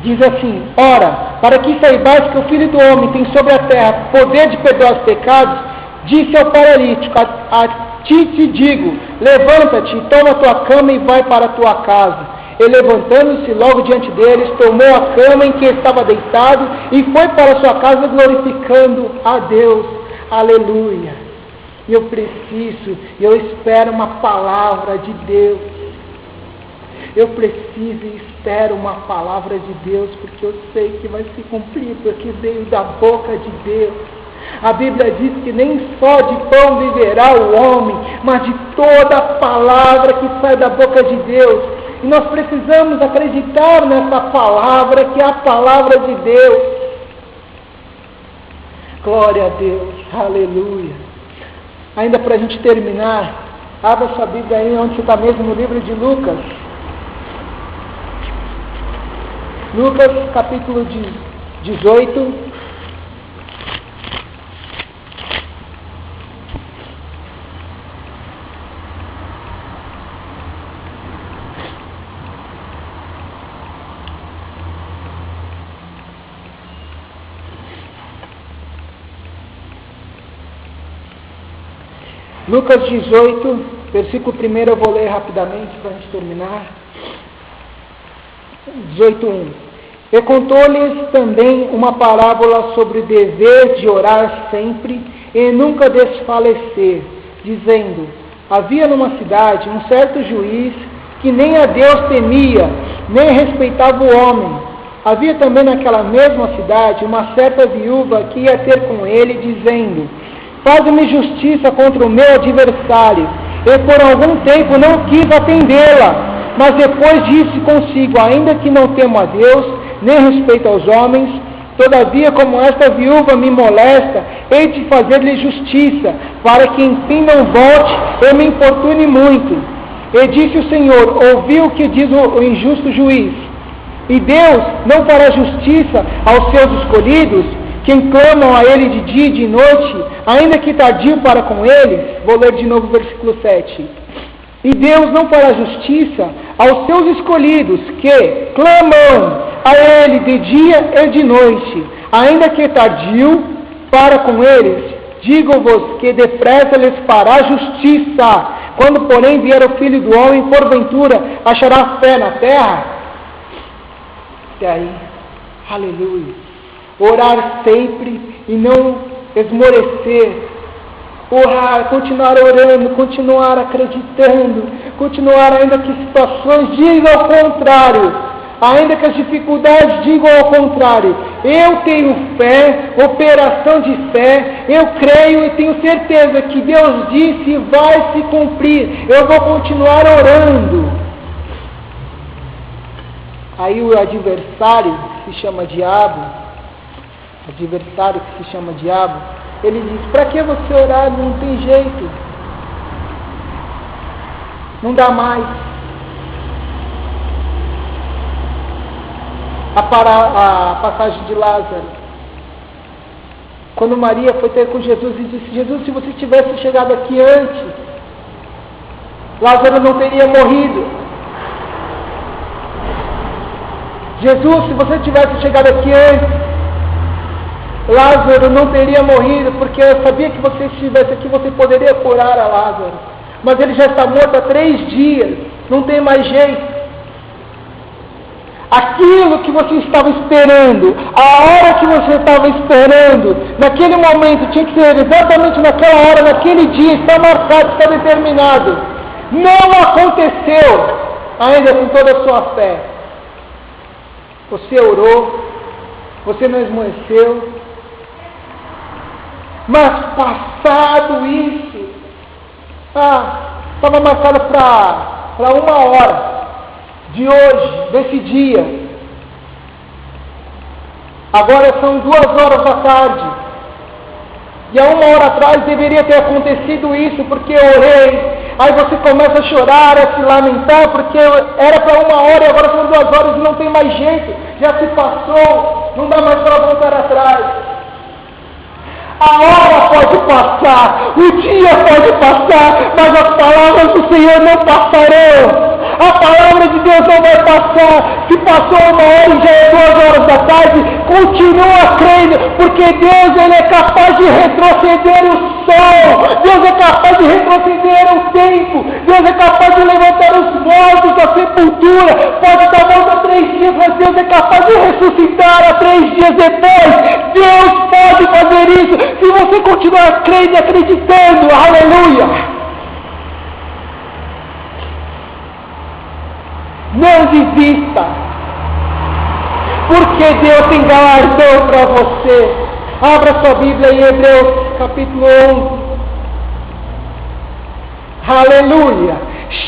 diz assim: ora, para que saibais que o Filho do Homem tem sobre a terra poder de perdoar os pecados, disse ao paralítico: a ti te digo, levanta-te, toma a tua cama e vai para a tua casa. E levantando-se logo diante deles, tomou a cama em que estava deitado e foi para a sua casa glorificando a Deus. Aleluia! Eu preciso, eu espero uma palavra de Deus. Eu preciso e espero uma palavra de Deus, porque eu sei que vai se cumprir, porque veio da boca de Deus. A Bíblia diz que nem só de pão viverá o homem, mas de toda a palavra que sai da boca de Deus. E nós precisamos acreditar nessa palavra, que é a palavra de Deus. Glória a Deus, aleluia. Ainda para a gente terminar, abra sua Bíblia aí onde você está mesmo, no livro de Lucas. Lucas capítulo 18. Lucas 18, versículo 1, eu vou ler rapidamente para a gente terminar. 18:1. E contou-lhes também uma parábola sobre o dever de orar sempre e nunca desfalecer, dizendo: havia numa cidade um certo juiz que nem a Deus temia, nem respeitava o homem. Havia também naquela mesma cidade uma certa viúva que ia ter com ele, dizendo: faz-me justiça contra o meu adversário. E por algum tempo não quis atendê-la, mas depois disse consigo: ainda que não temo a Deus, nem respeito aos homens, todavia, como esta viúva me molesta, hei de fazer-lhe justiça, para que enfim não volte e me importune muito. E disse o Senhor: ouvi o que diz o injusto juiz. E Deus não fará justiça aos seus escolhidos, quem clamam a Ele de dia e de noite, ainda que tardio para com eles? Vou ler de novo o versículo 7. E Deus não fará justiça aos seus escolhidos, que clamam a Ele de dia e de noite, ainda que tardio para com eles? Digo-vos que depressa lhes fará justiça. Quando, porém, vier o Filho do Homem, porventura, achará fé na terra? Até aí, aleluia. Orar sempre e não esmorecer. Orar, continuar orando, continuar acreditando, continuar ainda que situações digam ao contrário, ainda que as dificuldades digam ao contrário. Eu tenho fé, operação de fé, eu creio e tenho certeza que Deus disse e vai se cumprir. Eu vou continuar orando. Aí o adversário, que se chama diabo, ele diz: para que você orar? Não tem jeito, não dá mais. A passagem de Lázaro, quando Maria foi ter com Jesus e disse: Jesus, se você tivesse chegado aqui antes, Lázaro não teria morrido. Jesus, se você tivesse chegado aqui antes, Lázaro não teria morrido, porque eu sabia que você estivesse aqui, você poderia curar a Lázaro. Mas ele já está morto há 3 dias, não tem mais jeito. Aquilo que você estava esperando, a hora que você estava esperando, naquele momento, tinha que ser exatamente naquela hora, naquele dia, está marcado, está determinado. Não aconteceu, ainda com toda a sua fé. Você orou, você não esmoreceu, mas passado isso, estava marcado para 1 hora de hoje, desse dia. Agora são 2h da tarde. E há 1 hora atrás deveria ter acontecido isso, porque eu orei. Aí você começa a chorar, a se lamentar, porque era para 1 hora e agora são 2 horas e não tem mais jeito. Já se passou, não dá mais para voltar atrás. A hora pode passar, o dia pode passar, mas as palavras do Senhor não passarão. A palavra de Deus não vai passar. Se passou 1 hora e já é 2h da tarde, continua crendo, porque Deus, Ele é capaz de retroceder o sol, Deus é capaz de retroceder o tempo, Deus é capaz de levantar os mortos da sepultura. Pode estar morto há 3 dias, mas Deus é capaz de ressuscitar há 3 dias depois. Deus pode fazer isso, se você continuar crendo e acreditando. Aleluia! Não desista, porque Deus tem galardão para você. Abra sua Bíblia em Hebreus capítulo 11. Aleluia.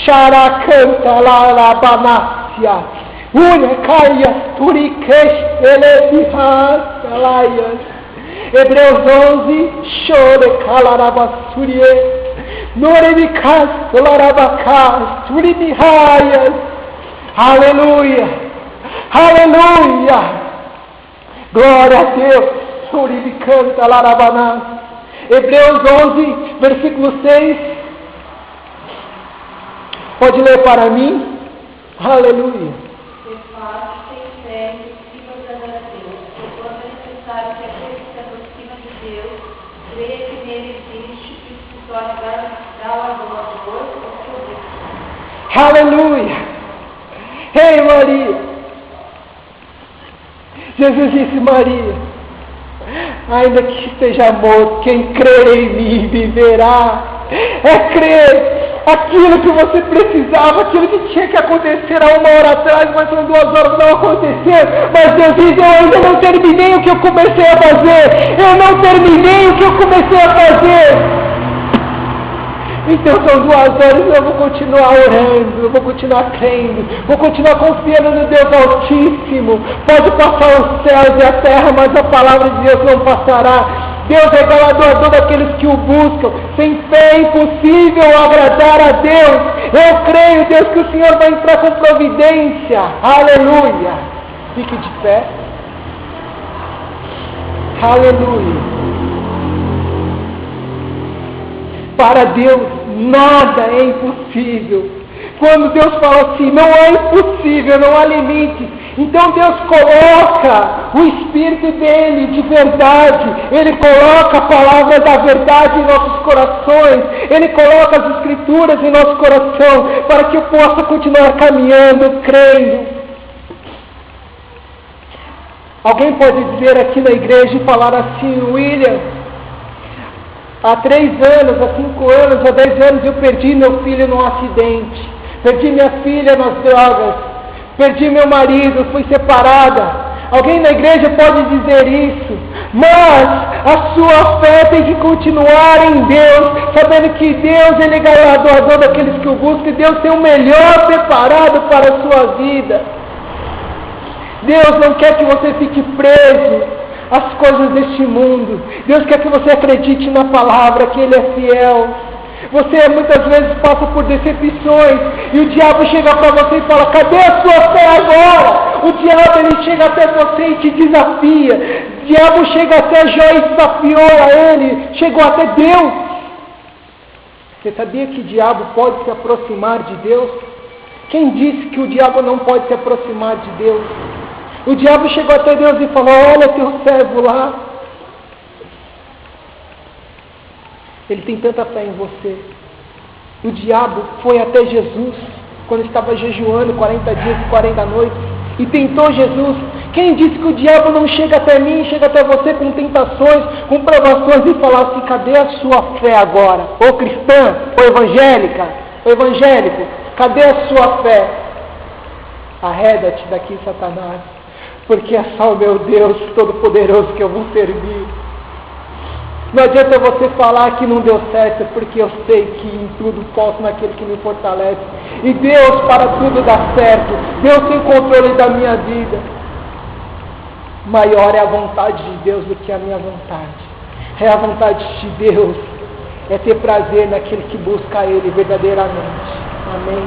Xaracanta larabanácia. Unekaya turikesh elebihas. Hebreus 11. Chore kalarabasurie. Norebikas larabacas. Turibihaias. Aleluia, aleluia, glória a Deus. Suribicanta larabanás. Hebreus 11, versículo 6. Pode ler para mim? Aleluia. Aleluia! Ei, Maria! Jesus disse: Maria, ainda que esteja morto, quem crer em mim viverá. É crer. Aquilo que você precisava, aquilo que tinha que acontecer há 1 hora atrás, mas são 2 horas, não aconteceu. Mas Deus diz: eu ainda não terminei o que eu comecei a fazer. Eu não terminei o que eu comecei a fazer. Então são 2 horas, eu vou continuar orando, eu vou continuar crendo, vou continuar confiando no Deus Altíssimo. Pode passar os céus e a terra, mas a palavra de Deus não passará. Deus é galardoador daqueles que o buscam. Sem fé é impossível agradar a Deus. Eu creio, Deus, que o Senhor vai entrar com providência. Aleluia. Fique de pé. Aleluia. Para Deus nada é impossível. Quando Deus fala assim, não é impossível, não há limite. Então Deus coloca o Espírito dele de verdade. Ele coloca a palavra da verdade em nossos corações. Ele coloca as Escrituras em nosso coração para que eu possa continuar caminhando, crendo. Alguém pode dizer aqui na igreja e falar assim: William, há 3 anos, há 5 anos, há 10 anos eu perdi meu filho num acidente. Perdi minha filha nas drogas. Perdi meu marido, fui separada. Alguém na igreja pode dizer isso. Mas a sua fé tem que continuar em Deus, sabendo que Deus, Ele é galardoador daqueles que o buscam, e Deus tem o melhor preparado para a sua vida. Deus não quer que você fique preso às coisas deste mundo. Deus quer que você acredite na palavra, que Ele é fiel. Você muitas vezes passa por decepções e o diabo chega para você e fala: cadê a sua fé agora? O diabo, ele chega até você e te desafia. O diabo chega até Jó e desafiou a ele, chegou até Deus. Você sabia que o diabo pode se aproximar de Deus? Quem disse que o diabo não pode se aproximar de Deus? O diabo chegou até Deus e falou: olha teu servo lá. Ele tem tanta fé em você. O diabo foi até Jesus, quando estava jejuando 40 dias e 40 noites, e tentou Jesus. Quem disse que o diabo não chega até mim, chega até você com tentações, com provações, e falar assim: cadê a sua fé agora? Ô cristã, ô evangélica, ô evangélico, cadê a sua fé? Arreda-te daqui, Satanás, porque é só o meu Deus Todo-Poderoso que eu vou servir. Não adianta você falar que não deu certo, porque eu sei que em tudo posso naquele que me fortalece. E Deus, para tudo dá certo. Deus tem controle da minha vida. Maior é a vontade de Deus do que a minha vontade. É a vontade de Deus. É ter prazer naquele que busca Ele verdadeiramente. Amém.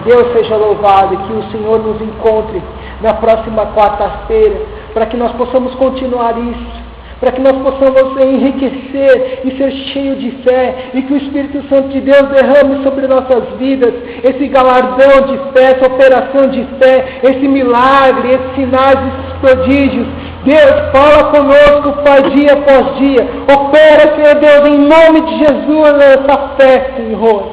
Deus seja louvado e que o Senhor nos encontre na próxima quarta-feira, para que nós possamos continuar isso. Para que nós possamos enriquecer e ser cheios de fé, e que o Espírito Santo de Deus derrame sobre nossas vidas esse galardão de fé, essa operação de fé, esse milagre, esses sinais, esses prodígios. Deus, fala conosco, Pai, dia após dia. Opera, Senhor Deus, em nome de Jesus, nessa fé, Senhor.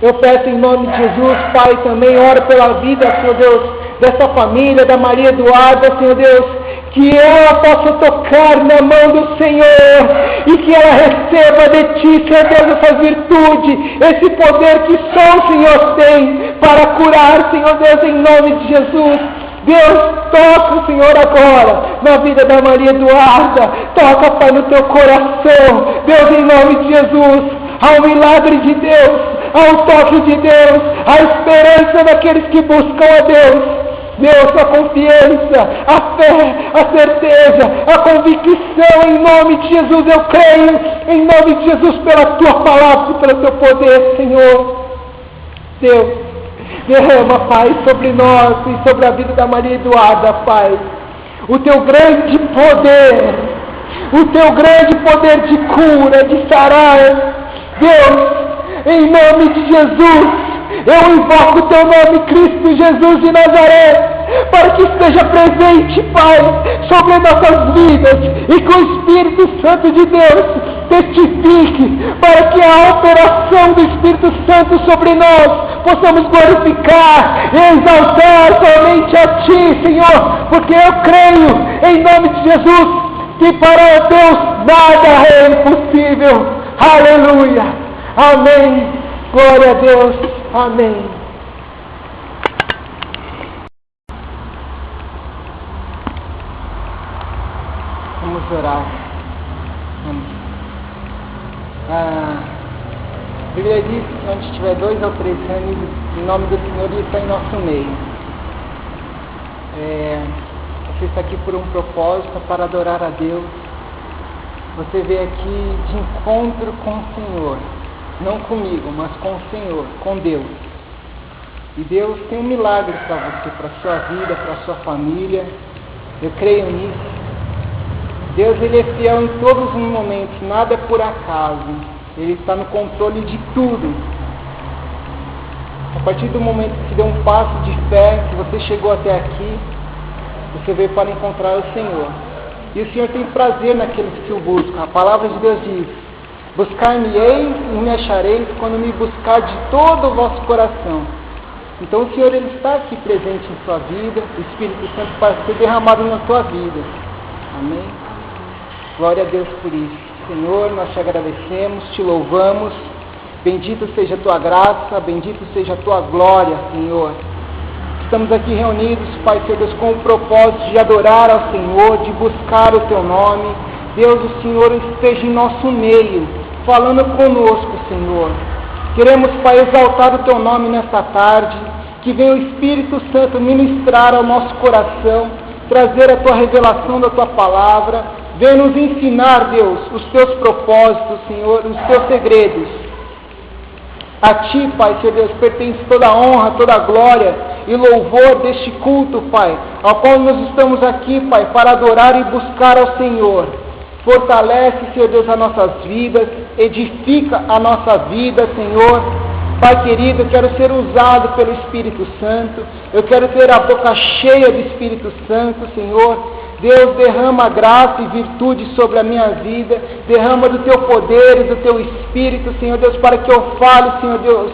Eu peço em nome de Jesus, Pai, também oro pela vida, Senhor Deus, dessa família, da Maria Eduarda, Senhor Deus, que ela possa tocar na mão do Senhor e que ela receba de Ti, Senhor Deus, essa virtude, esse poder que só o Senhor tem para curar, Senhor Deus, em nome de Jesus. Deus, toca, Senhor, agora na vida da Maria Eduarda, toca, Pai, no teu coração, Deus, em nome de Jesus, ao milagre de Deus, ao toque de Deus, à esperança daqueles que buscam a Deus. Deus, a confiança, a fé, a certeza, a convicção, em nome de Jesus, eu creio, em nome de Jesus, pela Tua palavra e pelo Teu poder, Senhor. Deus, derrama, Pai, sobre nós e sobre a vida da Maria Eduarda, Pai, o Teu grande poder, o Teu grande poder de cura, de sarar. Deus, em nome de Jesus, eu invoco o Teu nome, Cristo Jesus de Nazaré, para que esteja presente, Pai, sobre nossas vidas, e que o Espírito Santo de Deus testifique, para que a operação do Espírito Espírito Santo sobre nós, possamos glorificar e exaltar somente a Ti, Senhor, porque eu creio, em nome de Jesus, que para Deus nada é impossível. Aleluia, amém, glória a Deus, amém. Vamos orar. A Bíblia diz que onde estiver 2 ou 3 reunidos em nome do Senhor, Ele está em nosso meio. Você está aqui por um propósito, para adorar a Deus. Você veio aqui de encontro com o Senhor, não comigo, mas com o Senhor, com Deus. E Deus tem um milagre para você, para a sua vida, para a sua família. Eu creio nisso. Deus, Ele é fiel em todos os momentos, nada é por acaso. Ele está no controle de tudo. A partir do momento que deu um passo de fé, que você chegou até aqui, você veio para encontrar o Senhor. E o Senhor tem prazer naqueles que o buscam. A palavra de Deus diz: buscar-me-eis e me achareis quando me buscar de todo o vosso coração. Então o Senhor, Ele está aqui presente em sua vida, o Espírito Santo para ser derramado na tua vida. Amém? Glória a Deus por isso. Senhor, nós te agradecemos, te louvamos. Bendito seja a tua graça, bendito seja a tua glória, Senhor. Estamos aqui reunidos, Pai, Senhor Deus, com o propósito de adorar ao Senhor, de buscar o teu nome. Deus, o Senhor esteja em nosso meio, falando conosco, Senhor. Queremos, Pai, exaltar o teu nome nesta tarde, que venha o Espírito Santo ministrar ao nosso coração, trazer a tua revelação da tua palavra. Venha nos ensinar, Deus, os teus propósitos, Senhor, os teus segredos. A Ti, Pai, Senhor Deus, pertence toda a honra, toda a glória e louvor deste culto, Pai, ao qual nós estamos aqui, Pai, para adorar e buscar ao Senhor. Fortalece, Senhor Deus, as nossas vidas, edifica a nossa vida, Senhor. Pai querido, eu quero ser usado pelo Espírito Santo, eu quero ter a boca cheia do Espírito Santo, Senhor. Deus, derrama graça e virtude sobre a minha vida, derrama do teu poder e do teu Espírito, Senhor Deus, para que eu fale, Senhor Deus,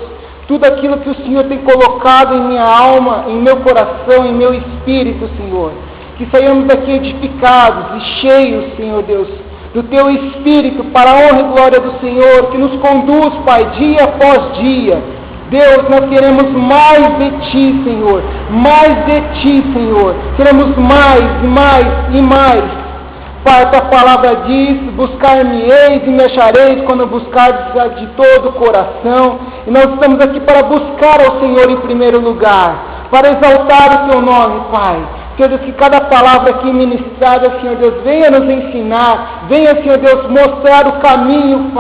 tudo aquilo que o Senhor tem colocado em minha alma, em meu coração, em meu espírito, Senhor. Que saiamos daqui edificados e cheios, Senhor Deus, do teu Espírito, para a honra e glória do Senhor, que nos conduz, Pai, dia após dia. Deus, nós queremos mais de Ti, Senhor, mais de Ti, Senhor, queremos mais, mais e mais. Pai, a Tua palavra diz: buscar-me-eis e me achareis quando buscardes de todo o coração. E nós estamos aqui para buscar ao Senhor em primeiro lugar, para exaltar o Teu nome, Pai. Senhor Deus, que cada palavra aqui ministrada, Senhor Deus, venha nos ensinar, venha, Senhor Deus, mostrar o caminho,